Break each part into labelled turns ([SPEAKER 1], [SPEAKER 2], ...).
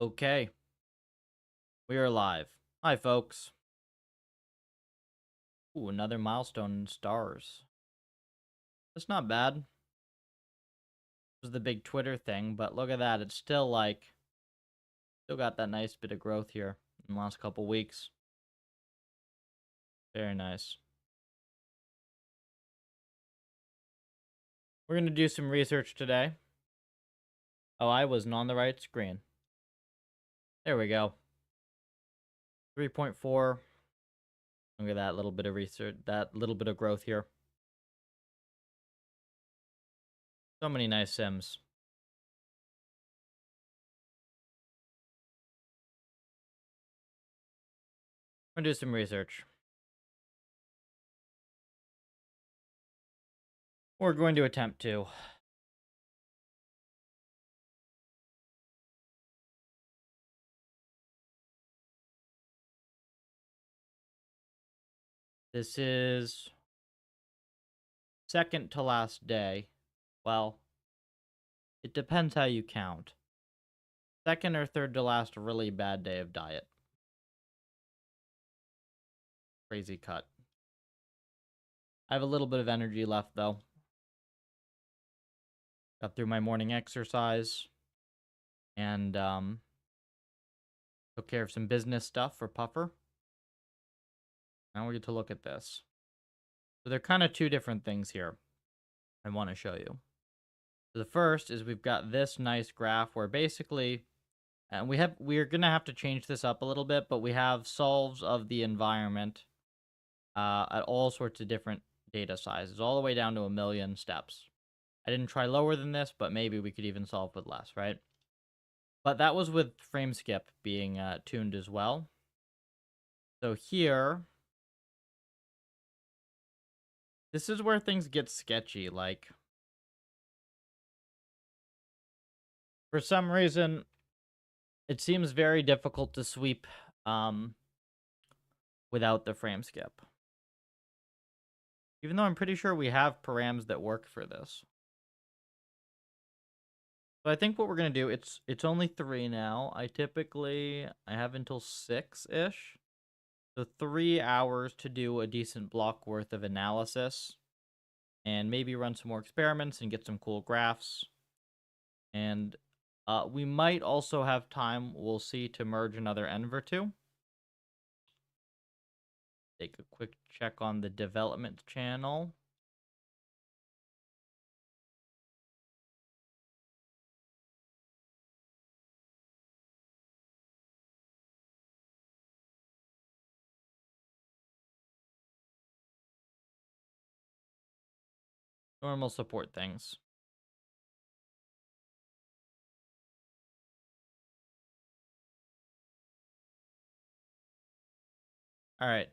[SPEAKER 1] Okay, we are live. Hi, folks. Ooh, another milestone in stars. That's not bad. This was the big Twitter thing, but look at that. It's still still got that nice bit of growth here in the last couple weeks. Very nice. We're going to do some research today. Oh, I wasn't on the right screen. There we go. 3.4. Look at that little bit of research, that little bit of growth here. So many nice sims. We're going to do some research. We're going to attempt to. This is second to last day. Well, it depends how you count. Second or third to last really bad day of diet. Crazy cut. I have a little bit of energy left though. Got through my morning exercise and took care of some business stuff for Puffer. Now we get to look at this. So they're kind of two different things here I want to show you. So the first is we've got this nice graph where basically, and we're gonna have to change this up a little bit, but we have solves of the environment at all sorts of different data sizes, all the way down to 1,000,000 steps. I didn't try lower than this, but maybe we could even solve with less, right? But that was with frame skip being tuned as well. So here, this is where things get sketchy. Like, for some reason, it seems very difficult to sweep without the frame skip. Even though I'm pretty sure we have params that work for this. So I think what we're going to do, it's only 3 now. I have until 6-ish. So 3 hours to do a decent block worth of analysis. And maybe run some more experiments and get some cool graphs. And we might also have time, we'll see, to merge another env or two. Take a quick check on the development channel. Normal support things. All right.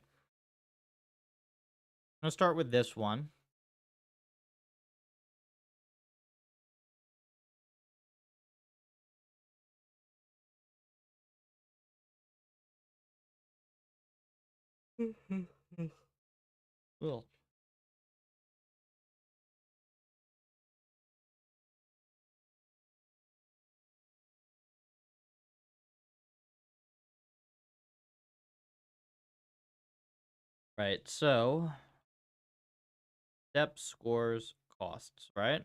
[SPEAKER 1] I'm going to start with this one. Well, right, so step scores costs, right?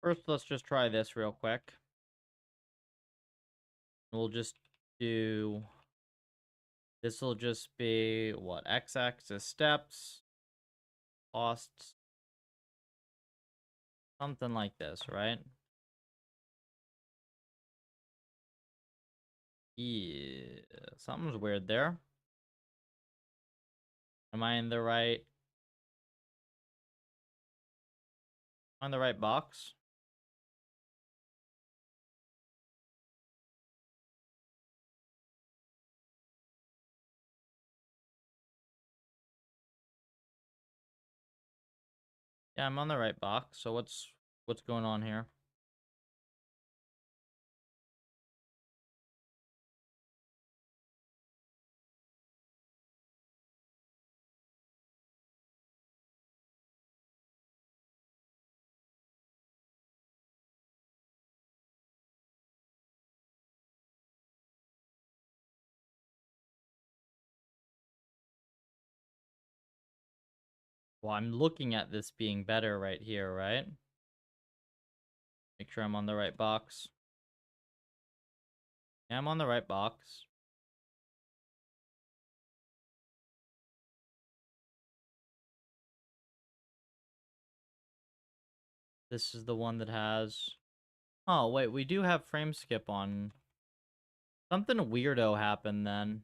[SPEAKER 1] First, let's just try this real quick. We'll just do, this will just be, what, x-axis steps, costs, something like this, right? Yeah, something's weird there. Am I in the right? On the right box. Yeah, I'm on the right box. So what's going on here? Well, I'm looking at this being better right here, right? Make sure I'm on the right box. Yeah, I'm on the right box. This is the one that has... Oh, wait, we do have frame skip on. Something weirdo happened then.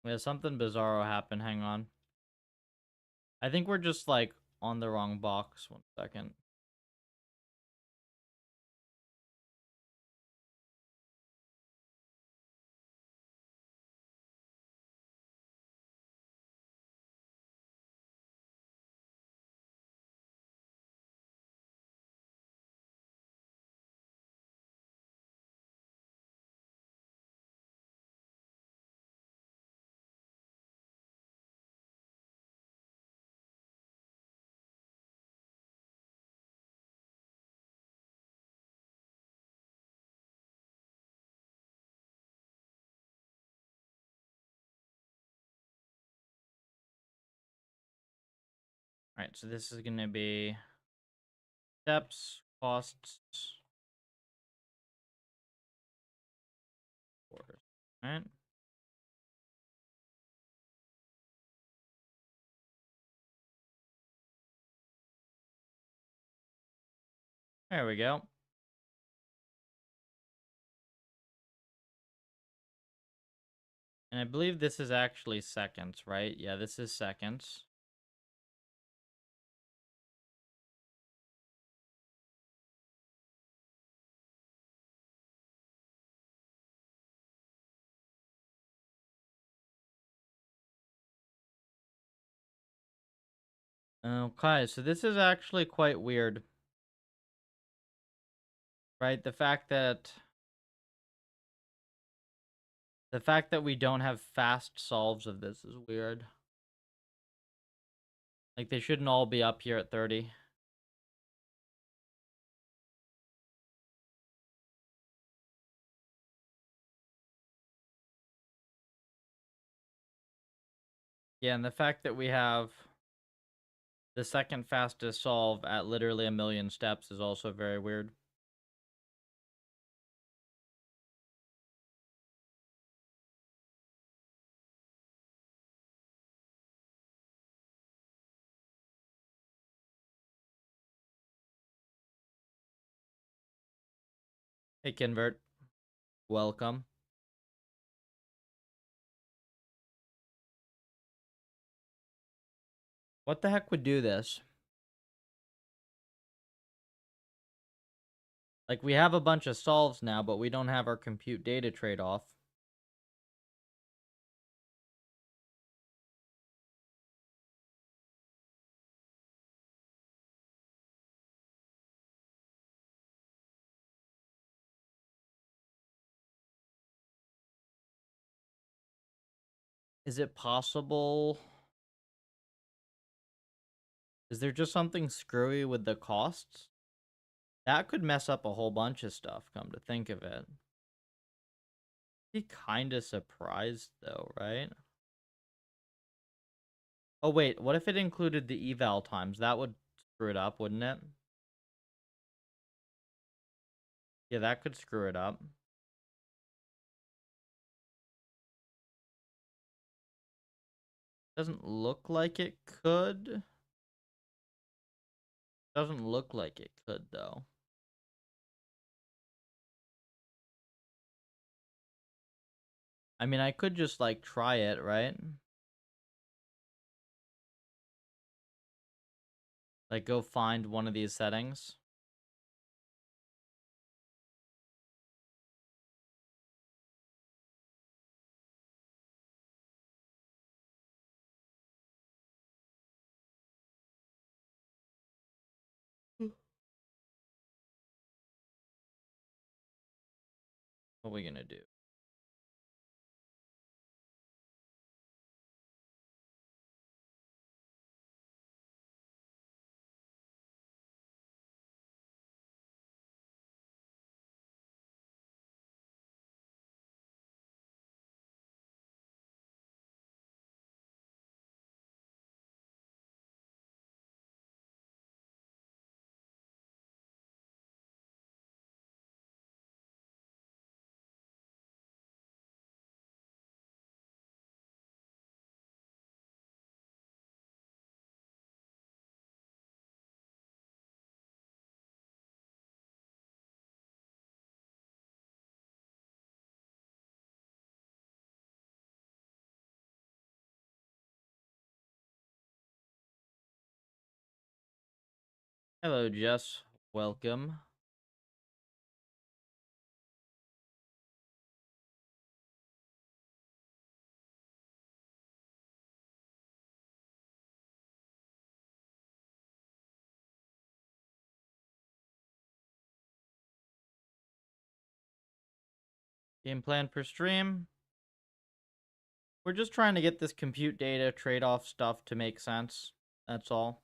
[SPEAKER 1] Yeah, something bizarro happened. Hang on. I think we're just, like, on the wrong box. 1 second. Alright, so this is gonna be... steps, costs... Alright. There we go. And I believe this is actually seconds, right? Yeah, this is seconds. Okay, so this is actually quite weird. Right? The fact that we don't have fast solves of this is weird. Like, they shouldn't all be up here at 30. Yeah, and the fact that we have the second fastest solve at literally 1,000,000 steps is also very weird. Hey, Convert. Welcome. What the heck would do this? Like, we have a bunch of solves now, but we don't have our compute data trade-off. Is it possible? Is there just something screwy with the costs? That could mess up a whole bunch of stuff, come to think of it. Be kind of surprised, though, right? Oh, wait, what if it included the eval times? That would screw it up, wouldn't it? Yeah, that could screw it up. Doesn't look like it could. Doesn't look like it could, though. I mean, I could just, like, try it, right? Like, go find one of these settings. What are we gonna do? Hello, Jess. Welcome. Game plan per stream. We're just trying to get this compute data trade-off stuff to make sense. That's all.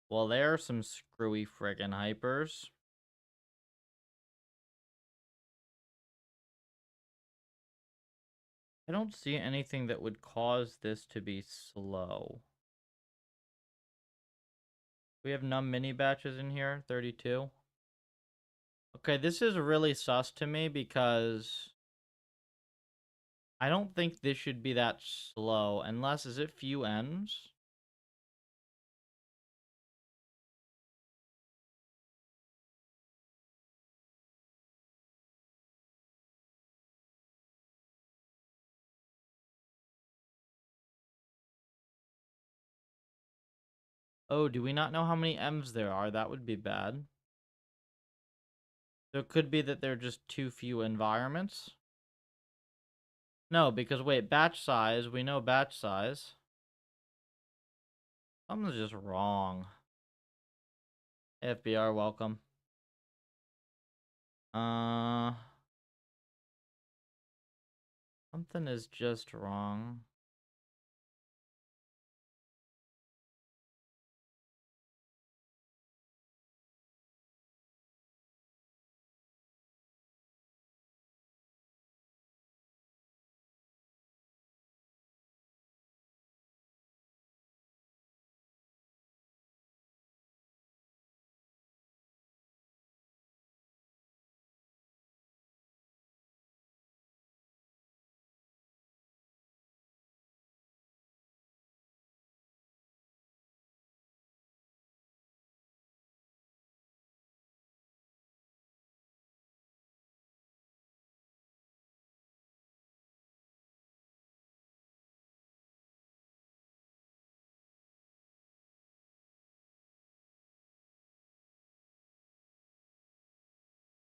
[SPEAKER 1] Well, there are some screwy friggin' hypers. I don't see anything that would cause this to be slow. We have num mini batches in here, 32. Okay, this is really sus to me because I don't think this should be that slow unless, is it few ends? Oh, do we not know how many M's there are? That would be bad. So it could be that they're just too few environments. No, because wait, batch size, we know batch size. Something's just wrong. FBR, welcome. Something is just wrong.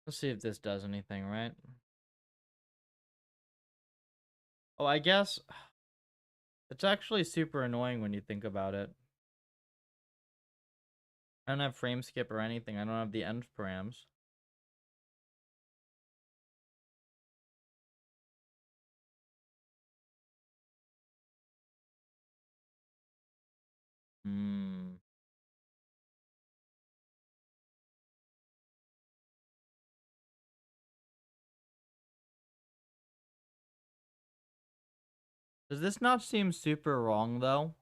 [SPEAKER 1] Let's see if this does anything, right? Oh, I guess it's actually super annoying when you think about it. I don't have frame skip or anything. I don't have the end params. Hmm. Does this not seem super wrong, though?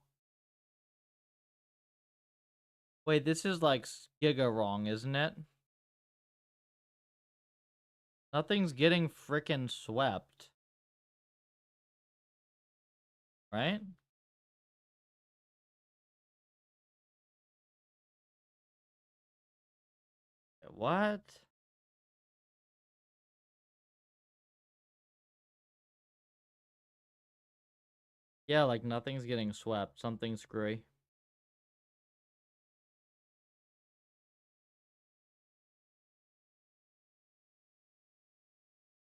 [SPEAKER 1] Wait, this is like giga wrong, isn't it? Nothing's getting frickin' swept. Right? What? Yeah, like nothing's getting swept. Something's screwy.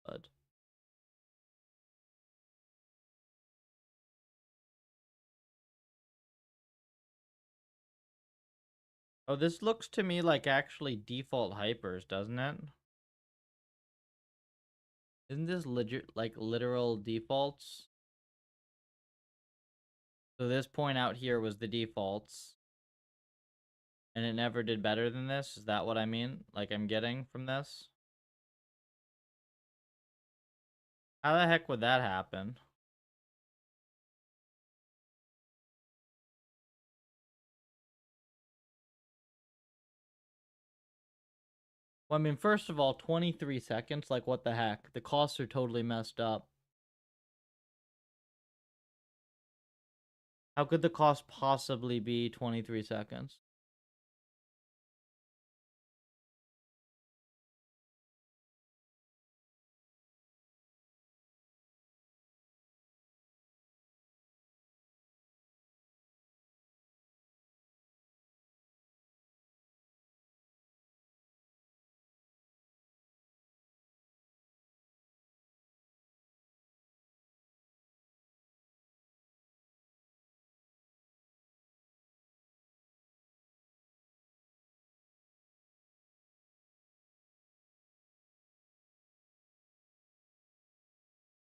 [SPEAKER 1] But oh, this looks to me like actually default hypers, doesn't it? Isn't this legit like literal defaults? So this point out here was the defaults. And it never did better than this? Is that what I mean? Like I'm getting from this? How the heck would that happen? Well, I mean, first of all, 23 seconds? Like, what the heck? The costs are totally messed up. How could the cost possibly be 23 seconds?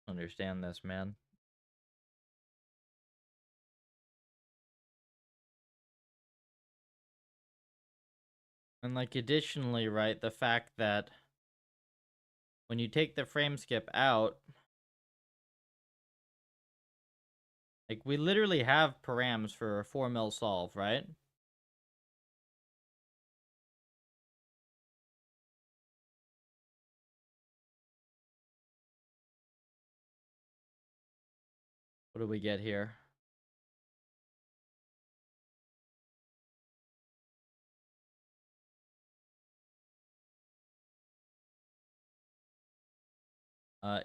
[SPEAKER 1] Understand this, man. And, like, additionally, right, the fact that when you take the frame skip out, like, we literally have params for a 4 mil solve, right? What do we get here?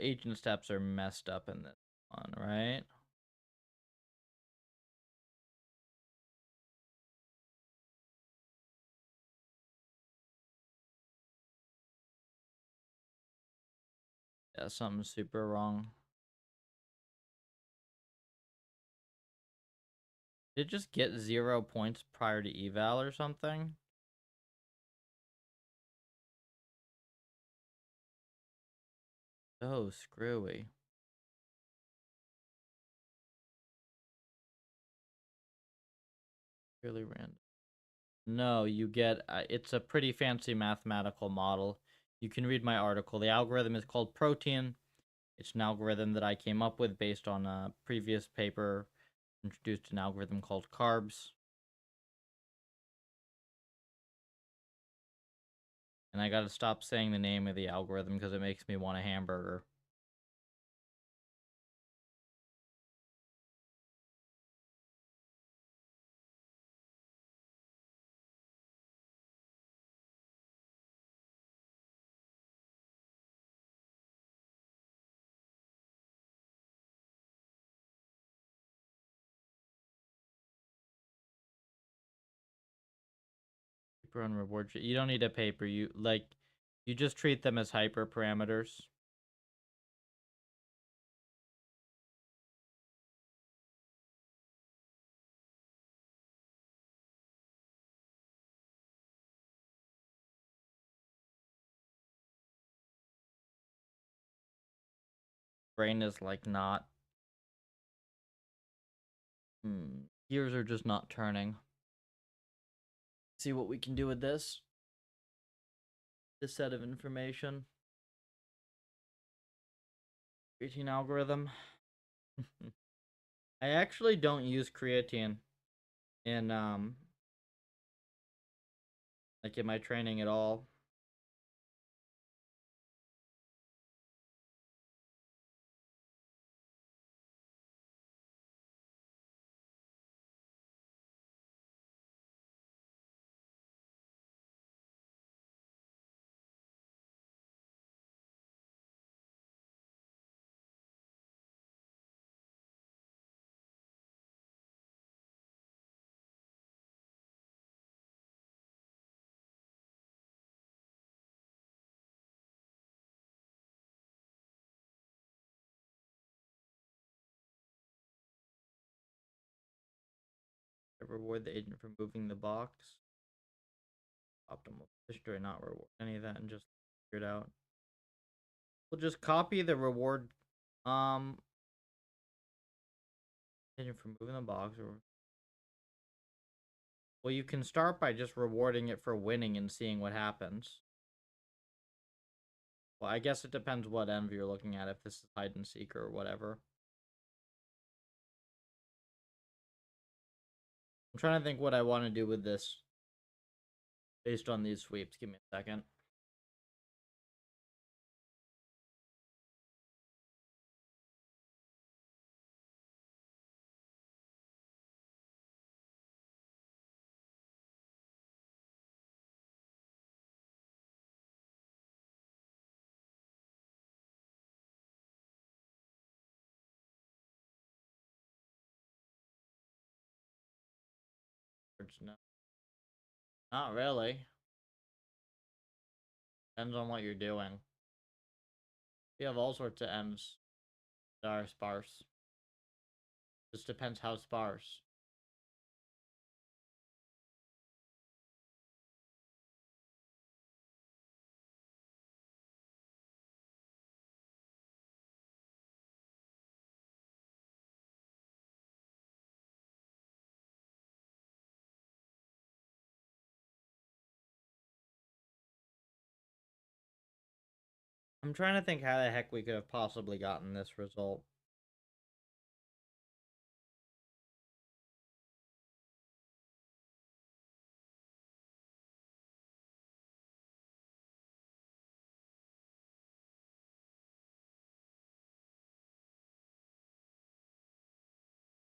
[SPEAKER 1] Agent steps are messed up in this one, right? Yeah, something's super wrong. Did it just get 0 points prior to eval or something? Oh, screwy. Really random. No, you get, it's a pretty fancy mathematical model. You can read my article. The algorithm is called protein. It's an algorithm that I came up with based on a previous paper, introduced an algorithm called carbs. And I gotta stop saying the name of the algorithm because it makes me want a hamburger. Paper on reward. You don't need a paper. You just treat them as hyperparameters. Brain is like not. Gears are just not turning. See what we can do with this. This set of information. Creatine algorithm. I actually don't use creatine in like in my training at all. reward the agent for moving the box. Optimal history, not reward any of that, and just figure it out. We'll just copy the reward agent for moving the box. Well, you can start by just rewarding it for winning and seeing what happens. Well, I guess it depends what env you're looking at, if this is hide and seek or whatever. I'm trying to think what I want to do with this based on these sweeps. Give me a second. No, not really. Depends on what you're doing. You have all sorts of M's that are sparse. Just depends how sparse. I'm trying to think how the heck we could have possibly gotten this result.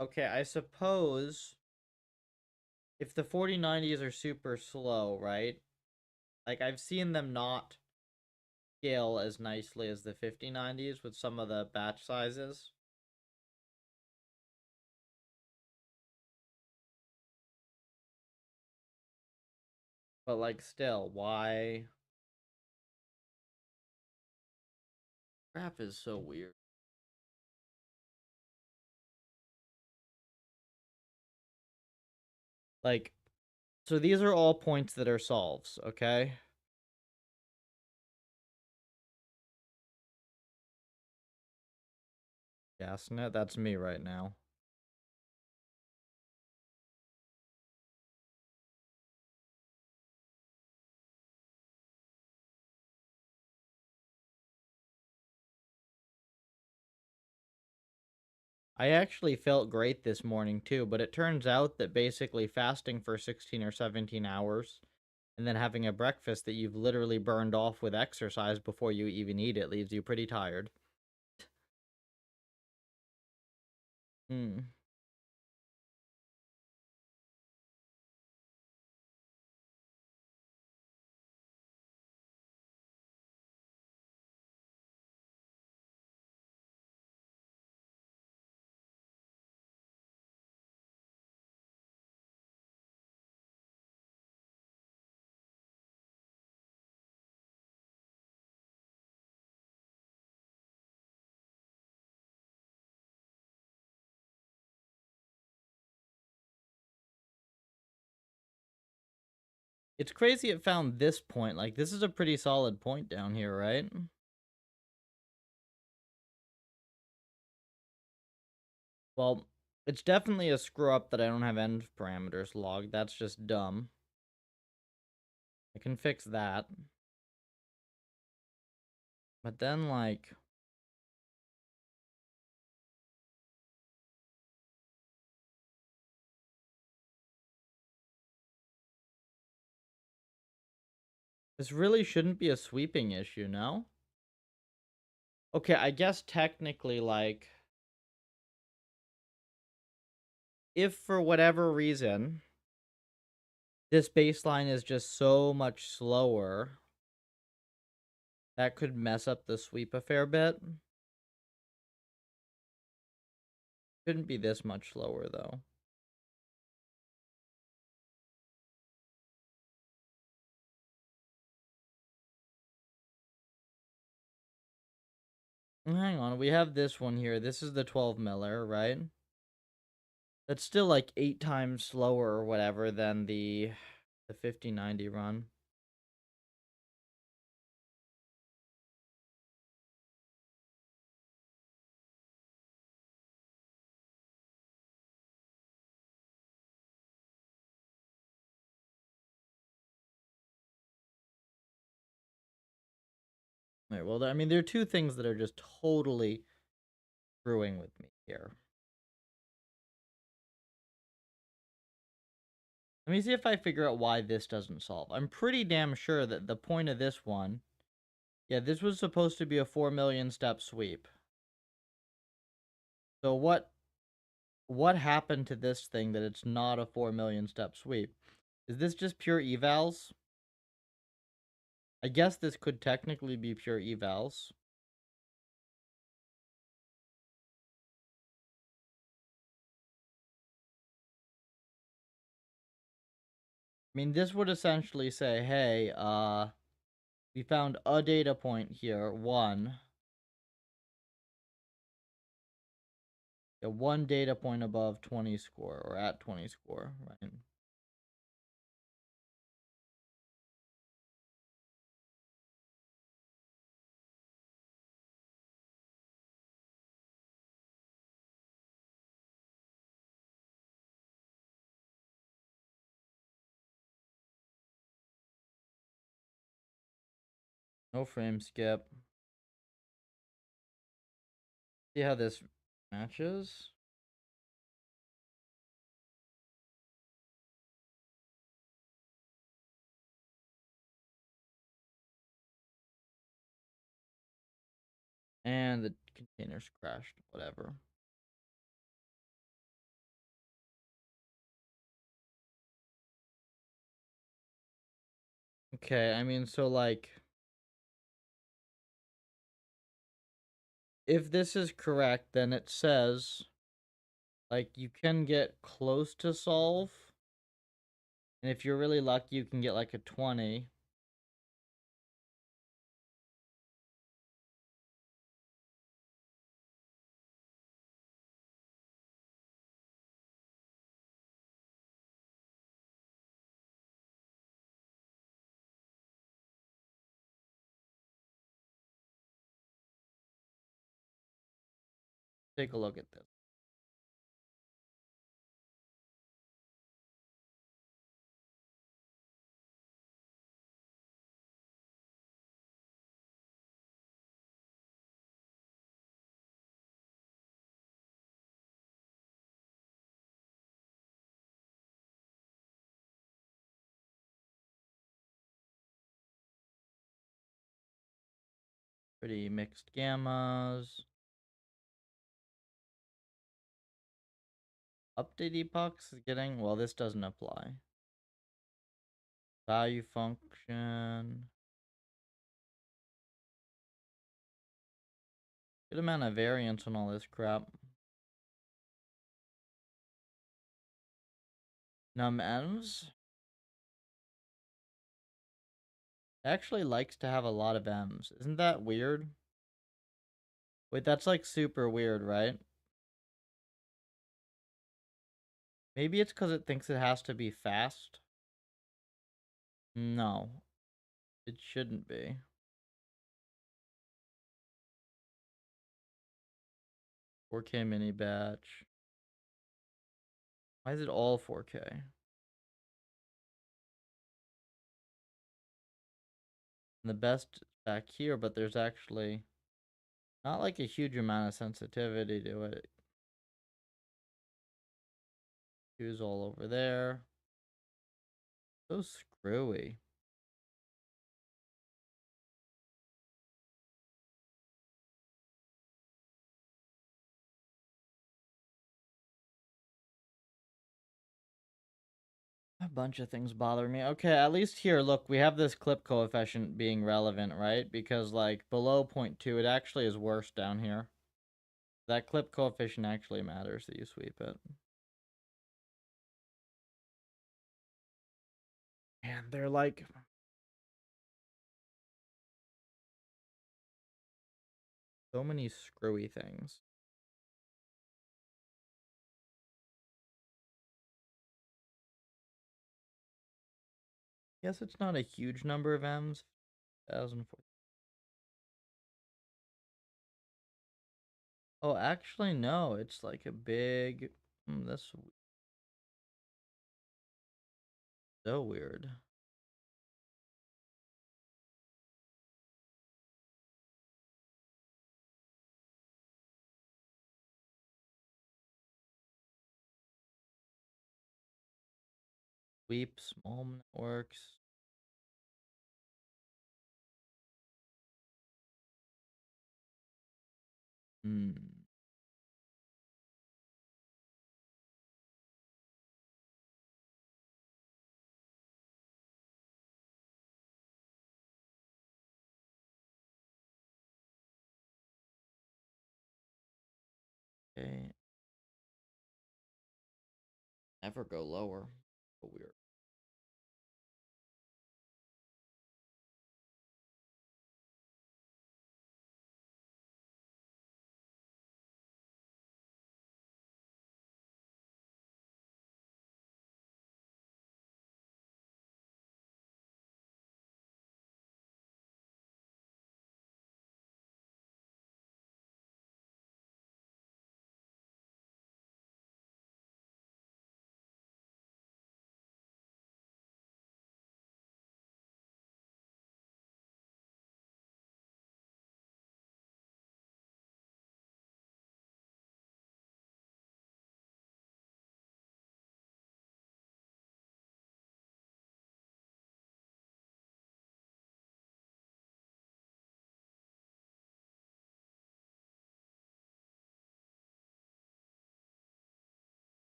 [SPEAKER 1] Okay, I suppose if the 4090s are super slow, right? Like, I've seen them not scale as nicely as the 5090s with some of the batch sizes. But, like, still, why? Graph is so weird. Like, so these are all points that are solves, okay? Gasnet, that's me right now. I actually felt great this morning too, but it turns out that basically fasting for 16 or 17 hours and then having a breakfast that you've literally burned off with exercise before you even eat it leaves you pretty tired. Hmm. It's crazy it found this point. Like, this is a pretty solid point down here, right? Well, it's definitely a screw up that I don't have end parameters logged. That's just dumb. I can fix that. But then, like, this really shouldn't be a sweeping issue, no? Okay, I guess technically, like, if for whatever reason this baseline is just so much slower, that could mess up the sweep a fair bit. Shouldn't be this much slower, though. Hang on, we have this one here. This is the 12 miller, right? That's still like 8 times slower or whatever than the 5090 run. Right, well, I mean, there are two things that are just totally screwing with me here. Let me see if I figure out why this doesn't solve. I'm pretty damn sure that the point of this one, yeah, this was supposed to be a 4 million step sweep. So what happened to this thing that it's not a 4 million step sweep? Is this just pure evals? I guess this could technically be pure evals. I mean, this would essentially say, hey, we found a data point here, one. Yeah, one data point above 20 score, or at 20 score, right? No frame skip. See how this matches? And the containers crashed, whatever. Okay, I mean, so like, if this is correct, then it says, like, you can get close to solve. And if you're really lucky, you can get like a 20. Take a look at this. Pretty mixed gammas. Update epochs is getting, well, this doesn't apply. Value function. Good amount of variance on all this crap. NumEms actually likes to have a lot of M's. Isn't that weird? Wait, that's like super weird, right? Maybe it's because it thinks it has to be fast. No, it shouldn't be. Four K mini batch. Why is it all 4K? And the best back here, but there's actually not like a huge amount of sensitivity to it. Hues all over there. So screwy. A bunch of things bother me. Okay, at least here, look, we have this clip coefficient being relevant, right? Because, like, below 0.2, it actually is worse down here. That clip coefficient actually matters that you sweep it. And they're like... so many screwy things. Guess it's not a huge number of M's. 1004. Oh, actually, no. It's like a big. That's so weird. Sweep, small networks. Hmm. Okay. Never go lower. So weird.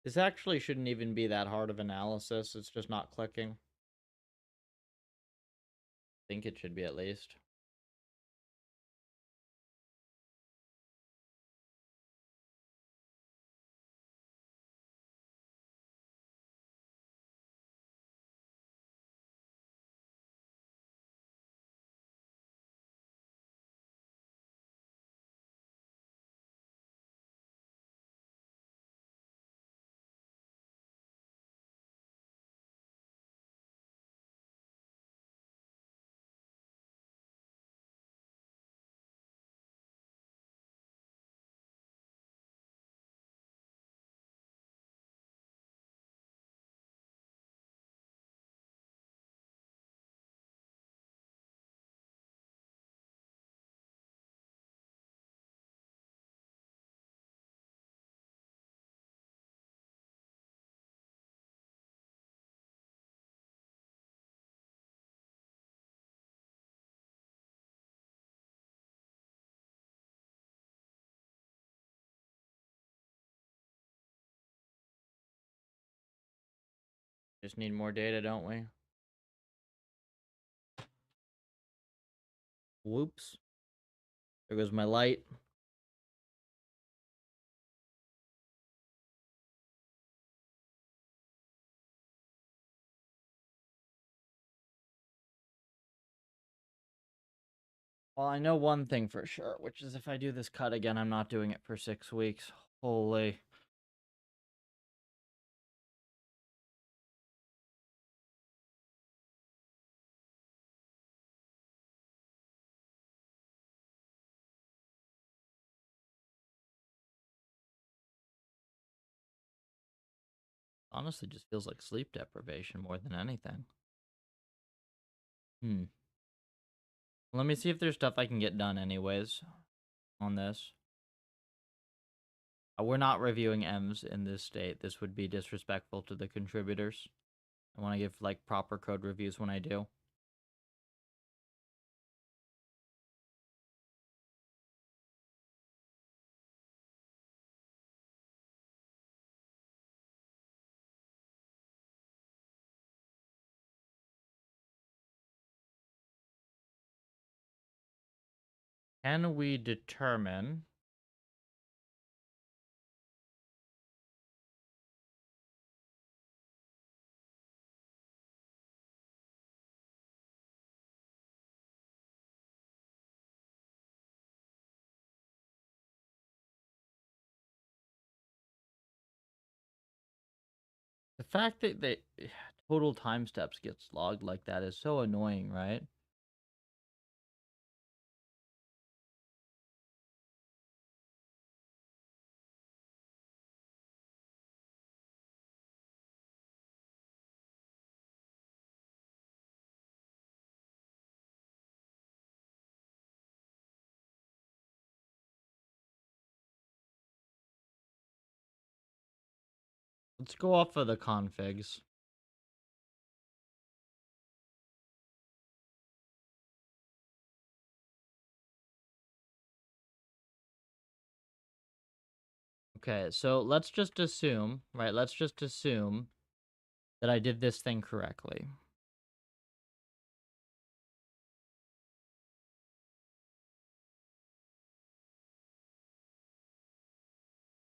[SPEAKER 1] This actually shouldn't even be that hard of analysis. It's just not clicking. I think it should be at least. Just need more data, don't we? Whoops. There goes my light. Well, I know one thing for sure, which is if I do this cut again, I'm not doing it for 6 weeks. Holy. Honestly, just feels like sleep deprivation more than anything. Let me see if there's stuff I can get done anyways on this. We're not reviewing M's in this state. This would be disrespectful to the contributors. I want to give like proper code reviews when I do. Can we determine the fact that they total time steps gets logged like that is so annoying, right? Let's go off of the configs. Okay, so let's just assume, right? Let's just assume that I did this thing correctly.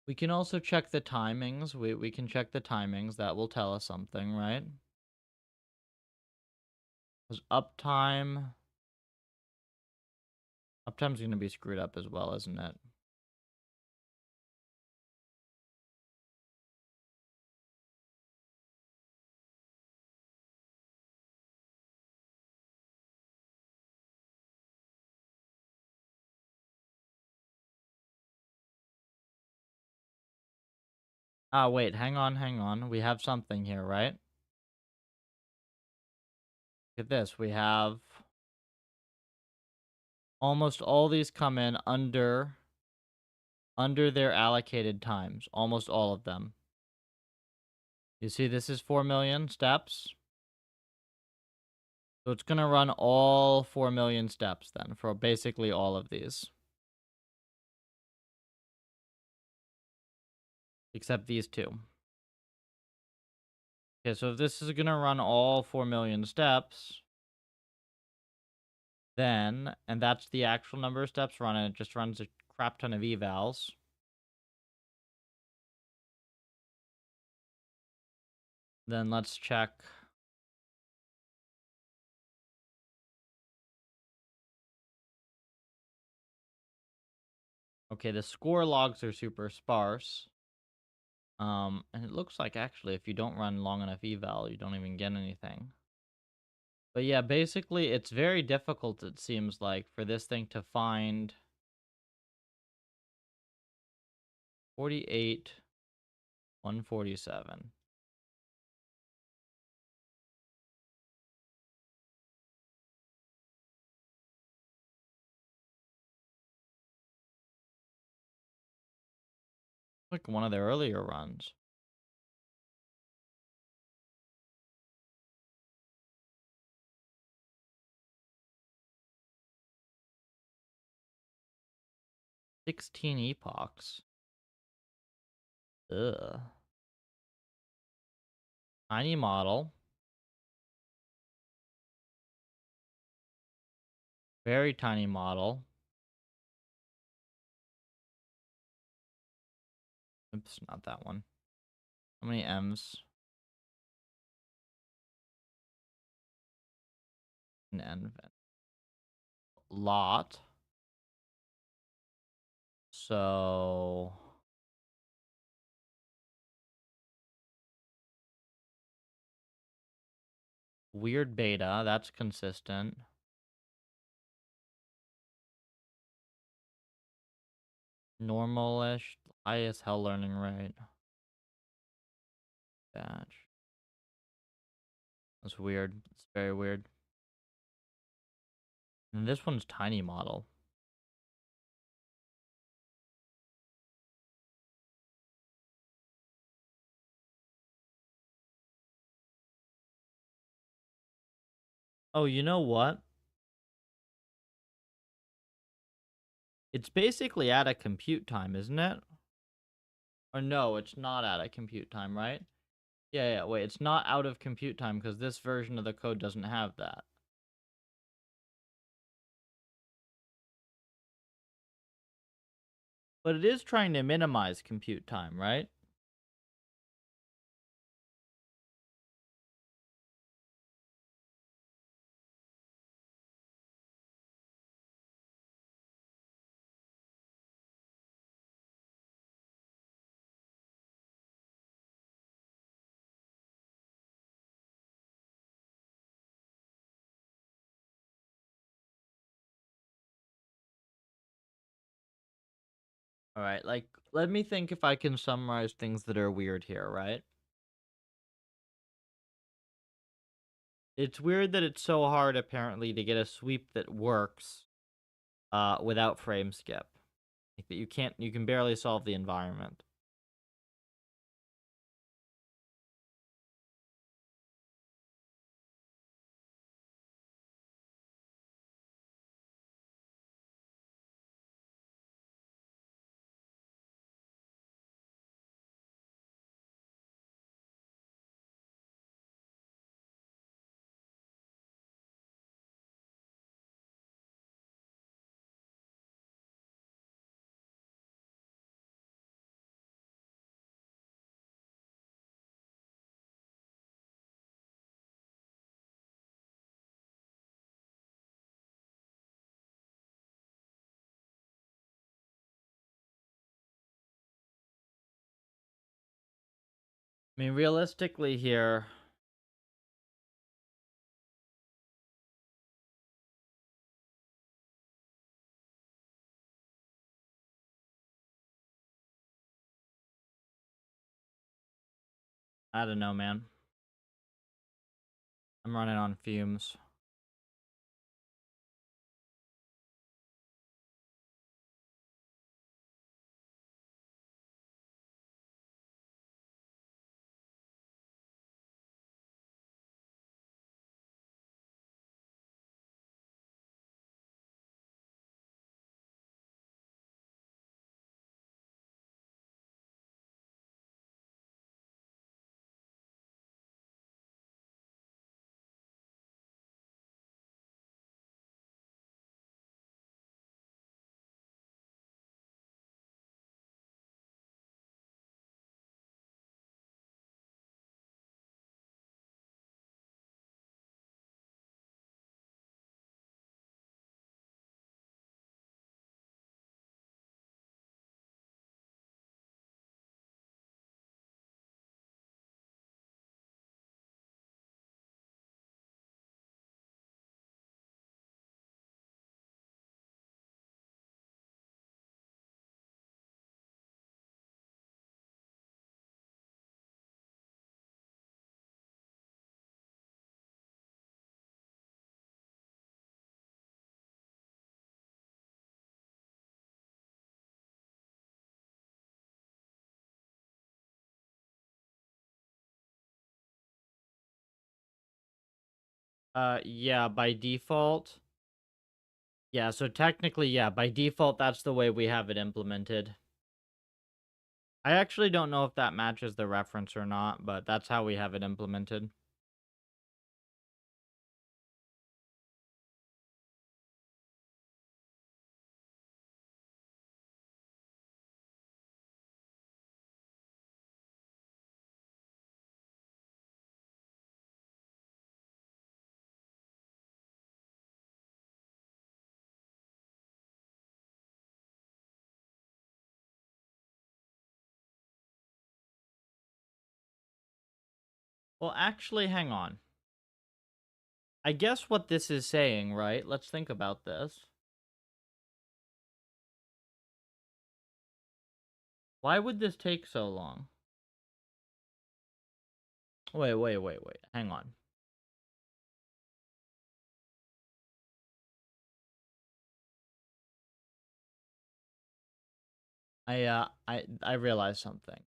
[SPEAKER 1] We can also check the timings. We can check the timings. That will tell us something, right? Because uptime's going to be screwed up as well, isn't it? Ah, wait, hang on. We have something here, right? Look at this. We have almost all these come in under their allocated times. Almost all of them. You see, this is 4 million steps. So it's going to run all 4 million steps then for basically all of these. Except these two. Okay, so if this is going to run all 4 million steps, then, and that's the actual number of steps run, and it just runs a crap ton of evals. Then let's check. Okay, the score logs are super sparse. And it looks like actually if you don't run long enough eval, you don't even get anything. But yeah, basically it's very difficult, it seems like, for this thing to find 48, 147. Like one of the earlier runs. "16 epochs. Ugh. Tiny model. Very tiny model. Oops, not that one. How many M's? An N. Lot. So weird beta, that's consistent. Normalish, high as hell learning rate. Batch. That's weird. It's very weird. And this one's tiny model. Oh, you know what? It's basically at a compute time, isn't it? Or no, it's not at a compute time, right? Yeah, wait, it's not out of compute time because this version of the code doesn't have that. But it is trying to minimize compute time, right? All right, like let me think if I can summarize things that are weird here, right? It's weird that it's so hard apparently to get a sweep that works without frame skip. Like that you can barely solve the environment. I mean, realistically here, I don't know, man. I'm running on fumes. Yeah, by default. Yeah, so technically, yeah, by default, that's the way we have it implemented. I actually don't know if that matches the reference or not, but that's how we have it implemented. Well, actually, hang on. I guess what this is saying, right? Let's think about this. Why would this take so long? Wait. Hang on. I realized something.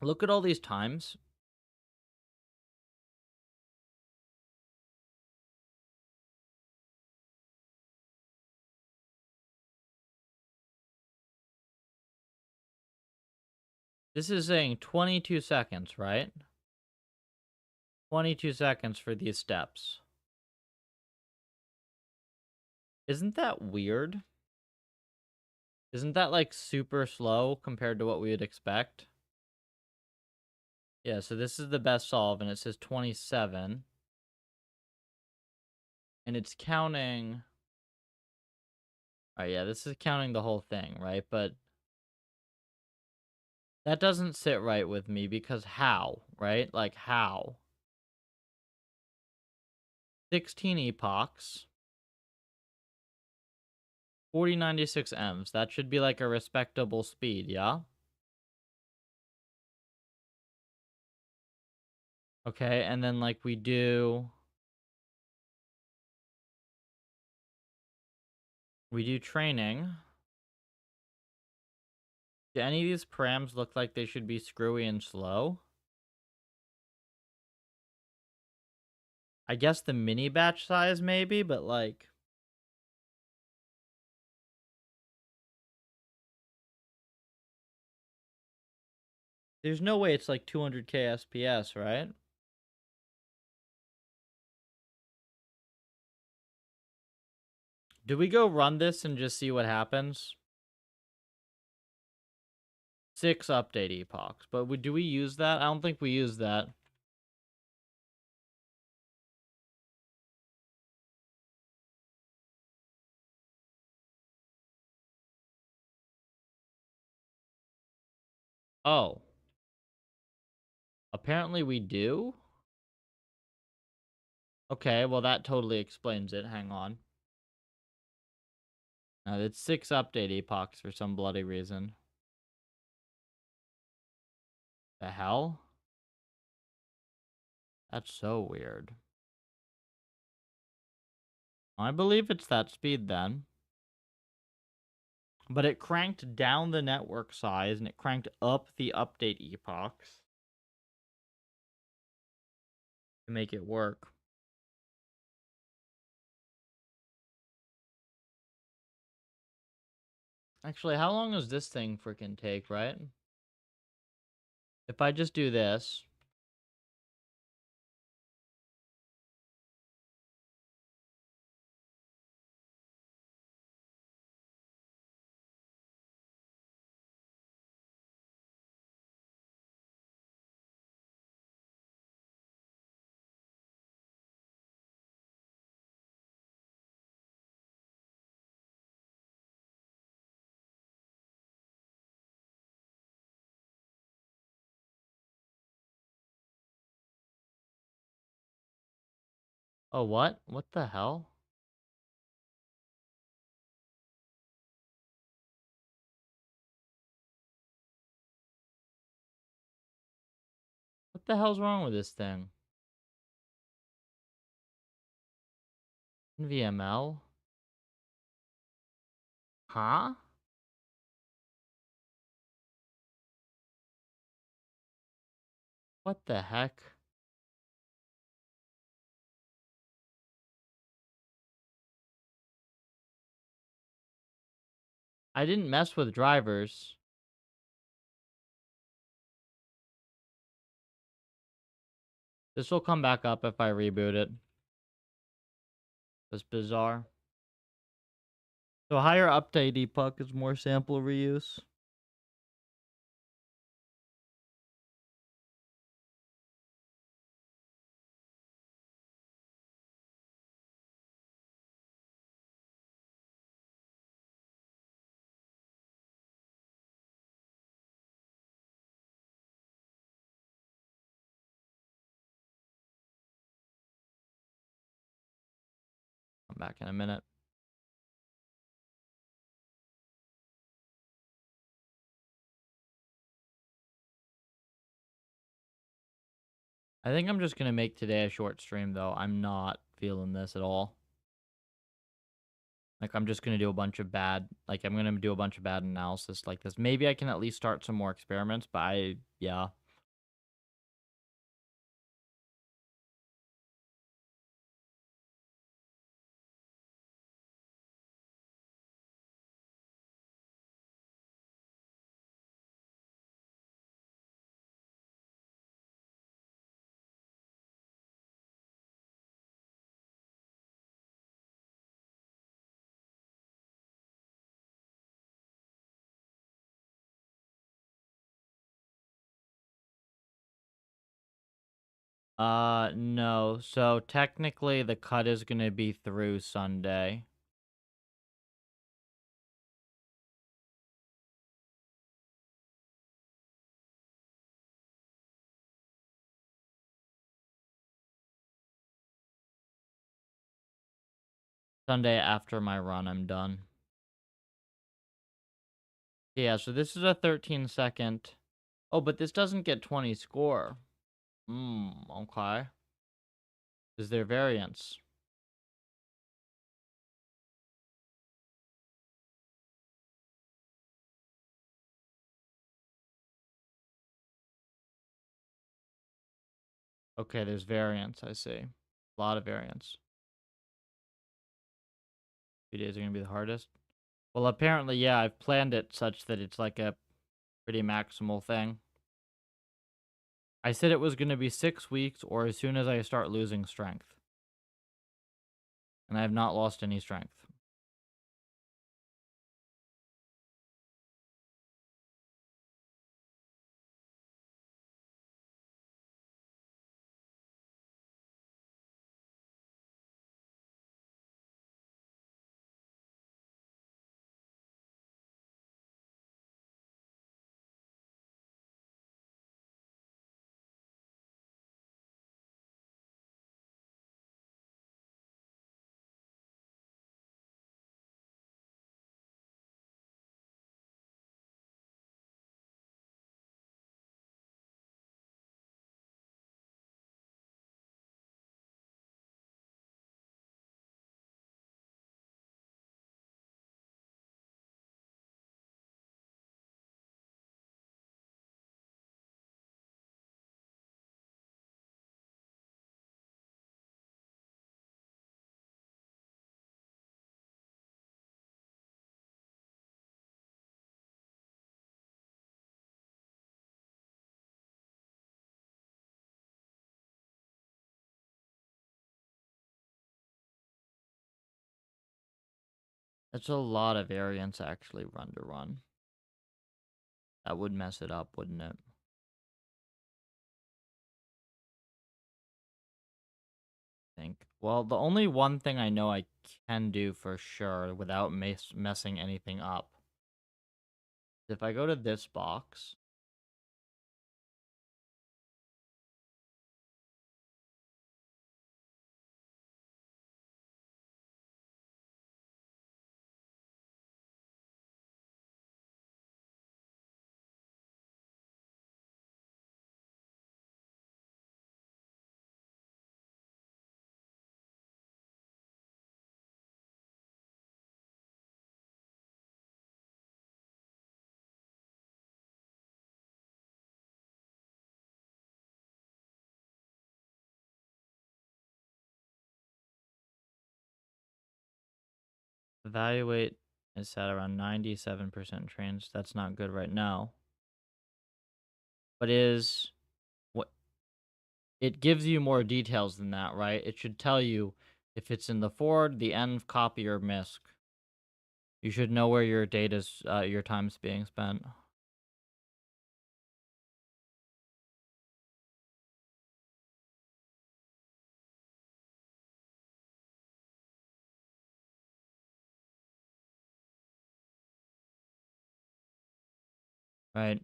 [SPEAKER 1] Look at all these times. This is saying 22 seconds, right? 22 seconds for these steps. Isn't that weird? Isn't that like super slow compared to what we would expect? Yeah, so this is the best solve and it says 27. And it's counting. Oh yeah, this is counting the whole thing, right? But That doesn't sit right with me because how, right? Like how? 16 epochs, 4096 Ms. That should be like a respectable speed, yeah? Okay, and then like we do training. Do any of these params look like they should be screwy and slow? I guess the mini batch size maybe, but like there's no way it's like 200k SPS, right? Do we go run this and just see what happens? 6 update epochs, but do we use that? I don't think we use that. Oh. Apparently we do? Okay, well that totally explains it. Hang on. It's 6 update epochs for some bloody reason. The hell? That's so weird. I believe it's that speed then. But it cranked down the network size and it cranked up the update epochs to make it work. Actually, how long does this thing freaking take, right? If I just do this. Oh, what? What the hell? What the hell's wrong with this thing? VML? Huh? What the heck? I didn't mess with drivers. This will come back up if I reboot it. That's bizarre. So higher update epoch is more sample reuse. I'm back in a minute. I think I'm just going to make today a short stream, though. I'm not feeling this at all. Like, I'm just going to do a bunch of bad... Like, I'm going to do a bunch of bad analysis like this. Maybe I can at least start some more experiments, but yeah. No. So, technically, the cut is going to be through Sunday. Sunday after my run, I'm done. Yeah, so this is a 13-second. Oh, but this doesn't get 20 score. Okay. Is there variance? Okay, there's variance, I see. A lot of variance. 2 days are gonna be the hardest. Well, apparently, yeah, I've planned it such that it's like a pretty maximal thing. I said it was gonna be 6 weeks or as soon as I start losing strength. And I have not lost any strength. That's a lot of variance actually run to run. That would mess it up, wouldn't it? Think. Well, the only one thing I know I can do for sure without messing anything up, if I go to this box, evaluate is set around 97% trains. That's not good right now. But is what it gives you more details than that, right? It should tell you if it's in the forward, the end, copy, or misc. You should know where your data's your time's being spent. Right.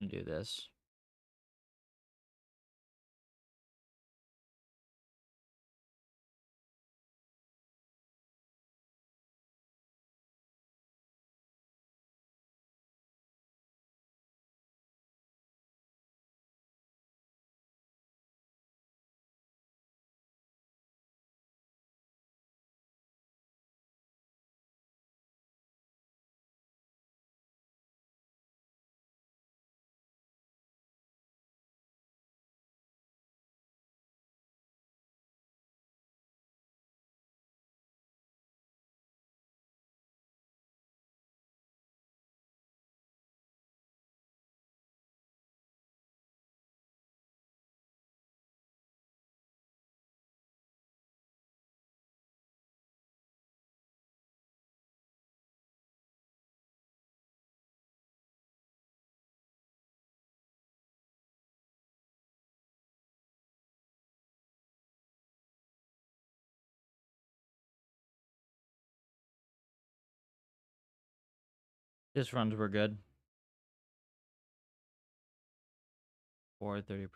[SPEAKER 1] Do this. This runs were good. 30%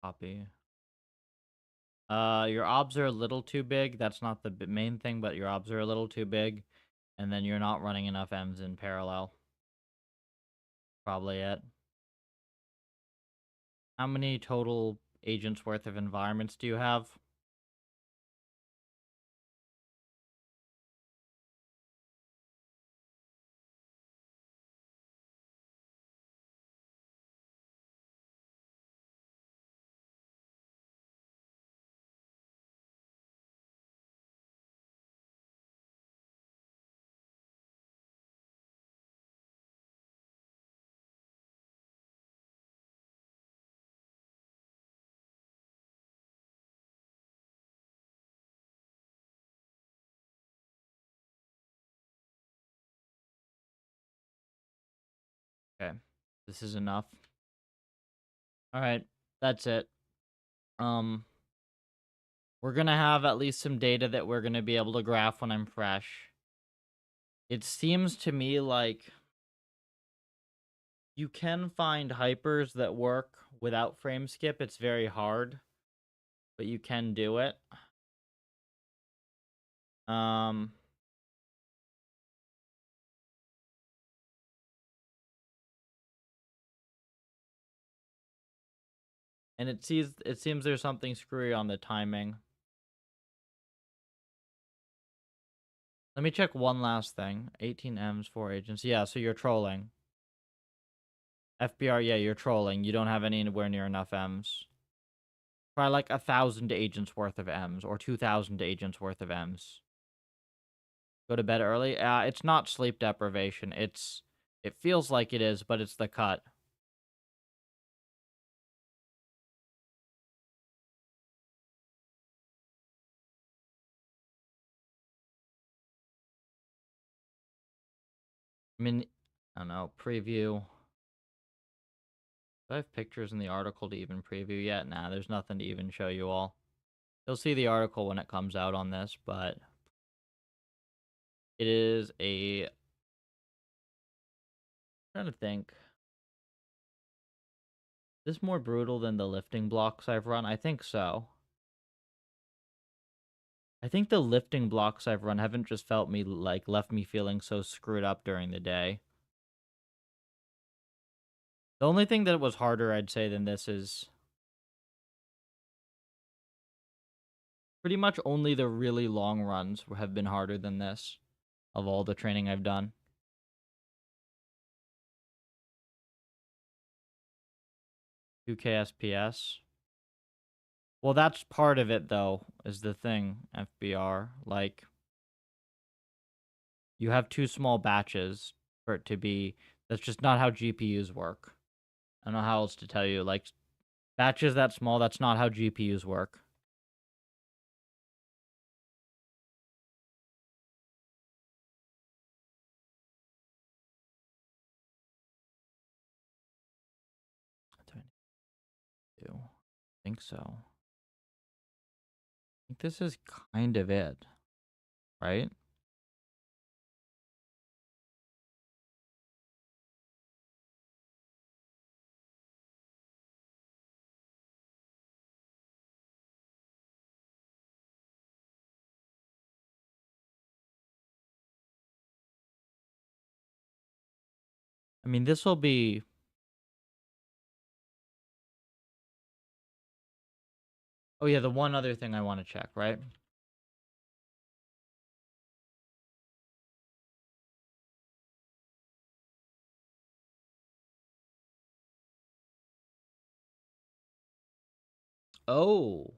[SPEAKER 1] copy. Your obs are a little too big. That's not the main thing, but your obs are a little too big. And then you're not running enough M's in parallel. Probably it. How many total agents worth of environments do you have? Okay. This is enough. All right. That's it. We're gonna have at least some data that we're gonna be able to graph when I'm fresh. It seems to me like you can find hypers that work without frame skip. It's very hard, but you can do it. Um, and it seems there's something screwy on the timing. Let me check one last thing. 18 M's, 4 agents. Yeah, so you're trolling. FBR, yeah, you're trolling. You don't have anywhere near enough M's. Probably like 1,000 agents worth of M's or 2,000 agents worth of M's. Go to bed early. It's not sleep deprivation. It feels like it is, but it's the cut. I mean, I don't know. Preview. Do I have pictures in the article to even preview yet? Nah, there's nothing to even show you all. You'll see the article when it comes out on this, but it is a... I'm trying to think. Is this more brutal than the lifting blocks I've run? I think so. I think the lifting blocks I've run haven't just left me feeling so screwed up during the day. The only thing that was harder, I'd say, than this is pretty much only the really long runs have been harder than this of all the training I've done. 2K SPS. Well, that's part of it, though, is the thing, FBR. Like, you have too small batches for it to be... That's just not how GPUs work. I don't know how else to tell you. Like, batches that small, that's not how GPUs work. I think so. I think this is kind of it, right? I mean, this will be... Oh, yeah, the one other thing I want to check, right? Oh.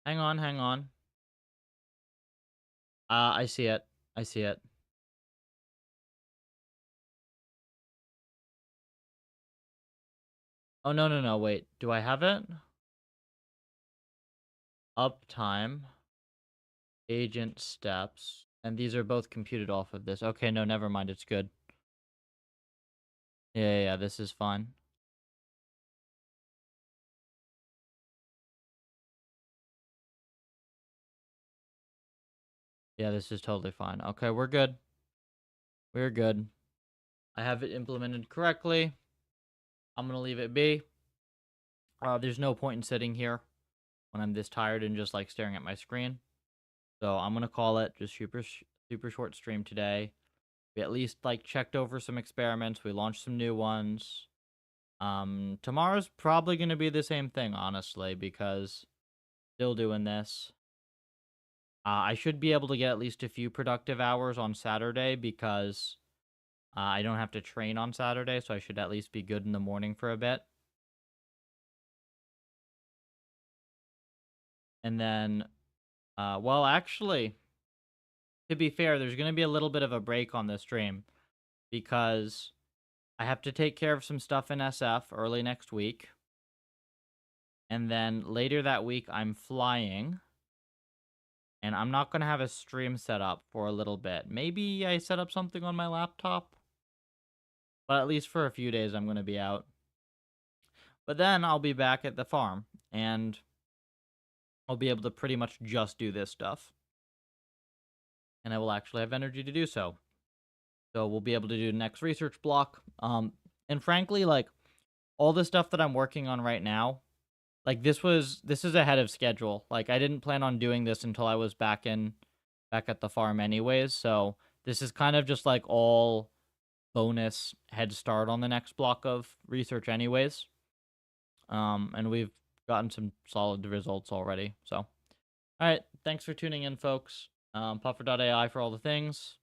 [SPEAKER 1] Hang on, hang on. I see it. I see it. Oh, no, no, no, wait. Do I have it? Uptime. Agent steps. And these are both computed off of this. Okay, no, never mind. It's good. Yeah, this is fine. Yeah, this is totally fine. Okay, we're good. We're good. I have it implemented correctly. I'm going to leave it be. There's no point in sitting here when I'm this tired and just like staring at my screen. So I'm going to call it just super short stream today. We at least like checked over some experiments. We launched some new ones. Tomorrow's probably going to be the same thing, honestly, because still doing this. I should be able to get at least a few productive hours on Saturday because I don't have to train on Saturday, so I should at least be good in the morning for a bit. And then, well, actually, to be fair, there's going to be a little bit of a break on this stream because I have to take care of some stuff in SF early next week. And then later that week, I'm flying. And I'm not going to have a stream set up for a little bit. Maybe I set up something on my laptop. But at least for a few days, I'm going to be out. But then I'll be back at the farm. And I'll be able to pretty much just do this stuff. And I will actually have energy to do so. So we'll be able to do the next research block. And frankly, like, all the stuff that I'm working on right now, like, this is ahead of schedule. Like, I didn't plan on doing this until I was back at the farm anyways, so this is kind of just like all bonus head start on the next block of research anyways. And we've gotten some solid results already, so. Alright, thanks for tuning in, folks. Puffer.ai for all the things.